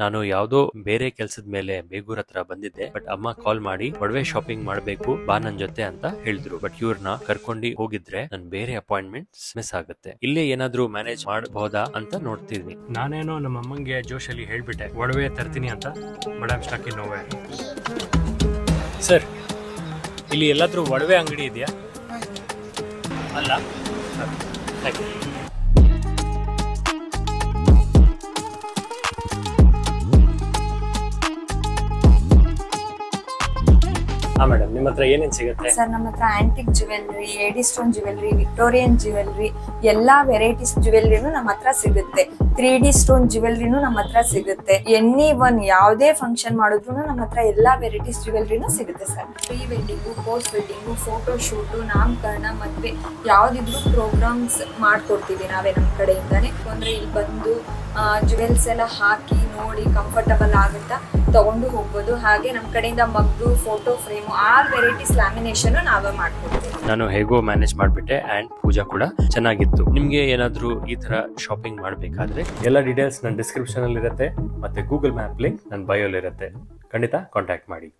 ನಾನು ಯಾವ್ದೋ ಬೇರೆ ಕೆಲ್ಸದ ಮೇಲೆ ಬೇಗೂರ್ ಹತ್ರ ಬಂದಿದ್ದೆ. ಬಟ್ ಅಮ್ಮ ಕಾಲ್ ಮಾಡಿ ಒಡವೆ ಶಾಪಿಂಗ್ ಮಾಡ್ಬೇಕು ಬಾ ನನ್ ಜೊತೆ ಅಂತ ಹೇಳಿದ್ರು. ಬಟ್ ಇವ್ರನ್ನ ಕರ್ಕೊಂಡು ಹೋಗಿದ್ರೆ ನನ್ ಬೇರೆ ಅಪಾಯಿಂಟ್ಮೆಂಟ್ಸ್ ಮಿಸ್ ಆಗುತ್ತೆ. ಇಲ್ಲೇ ಏನಾದ್ರೂ ಮ್ಯಾನೇಜ್ ಮಾಡಬಹುದಾ ಅಂತ ನೋಡ್ತಿದ್ವಿ. ನಾನೇನೋ ನಮ್ಮ ಅಮ್ಮಂಗೆ ಜೋಶಲ್ಲಿ ಹೇಳ್ಬಿಟ್ಟೆ ಒಡವೆ ತರ್ತೀನಿ ಅಂತ. ಮೇಡಮ್ ಸ್ಟಾಕ್ ಇನ್ ನೋವೆ. ಸರ್, ಇಲ್ಲಿ ಎಲ್ಲಾದ್ರೂ ಒಡವೆ ಅಂಗಡಿ ಇದೆಯಾ? ಅಲ್ಲ ಮೇಡಮ್, ನಿಮ್ಮ ಹತ್ರ ಏನೇನ್ ಸಿಗುತ್ತೆ? ಸರ್, ನಮ್ಮ ಹತ್ರ ಆಂಟಿಕ್ ಜ್ಯುವೆಲ್ರಿ, ಏಡಿ ಸ್ಟೋನ್ ಜ್ಯುವೆಲ್ರಿ, ವಿಕ್ಟೋರಿಯನ್ ಜ್ಯುವೆಲ್ರಿ, ಎಲ್ಲಾ ವೆರೈಟೀಸ್ ಜ್ಯುವೆಲ್ರಿನೂ ನಮ್ಮ ಹತ್ರ ಸಿಗುತ್ತೆ. 3D ಸ್ಟೋನ್ ಜ್ಯುವೆಲ್ರಿನೂ ನಮ್ಮ ಹತ್ರ ಸಿಗುತ್ತೆ. ಎನಿ ಒನ್ ಯಾವುದೇ ಫಂಕ್ಷನ್ ಮಾಡಿದ್ರು ನಮ್ಮ ಹತ್ರ ಎಲ್ಲಾ ವೆರೈಟೀಸ್ ಜ್ಯುವೆಲ್ರಿನೂ ಸಿಗುತ್ತೆ sir. Pre wedding, post wedding, photo shoot, ನಾಮಕರಣ, ಮದ್ವೆ ಯಾವ್ದಿದ್ರು ಪ್ರೋಗ್ರಾಮ್ಸ್ ಮಾಡ್ಕೊಡ್ತೀವಿ ನಾವೇ ನಮ್ಮ ಕಡೆಯಿಂದಾನೆ. ಅಂದ್ರೆ ಇಲ್ಲಿ ಬಂದು ಜ್ಯುವೆಲ್ಸ್ ಎಲ್ಲ ಹಾಕಿ ನೋಡಿ ಕಂಫರ್ಟಬಲ್ ಆಗುತ್ತಾ ತಗೊಂಡು ಹೋಗ್ಬೋದು. ಹಾಗೆ ನಮ್ಮ ಕಡೆಯಿಂದ ಮಗ್ಗು, photo frame, all varieties lamination ನಾವೇ ಮಾಡ್ಕೊಡ್ತೀವಿ. ನಾನು ಹೇಗೋ ಮ್ಯಾನೇಜ್ ಮಾಡ್ಬಿಟ್ಟೆ ಅಂಡ್ ಪೂಜಾ ಕೂಡ ಚೆನ್ನಾಗಿತ್ತು. ನಿಮ್ಗೆ ಏನಾದ್ರೂ ಈ ತರ ಶಾಪಿಂಗ್ ಮಾಡ್ಬೇಕಾದ್ರೆ ಎಲ್ಲ ಡೀಟೇಲ್ಸ್ ನನ್ನ ಡಿಸ್ಕ್ರಿಪ್ಷನ್ ಅಲ್ಲಿ ಇರುತ್ತೆ, ಮತ್ತೆ ಗೂಗಲ್ ಮ್ಯಾಪ್ ಲಿಂಕ್ ನನ್ನ ಬಯೋಲ್ ಇರುತ್ತೆ. ಖಂಡಿತ ಕಾಂಟ್ಯಾಕ್ಟ್ ಮಾಡಿ.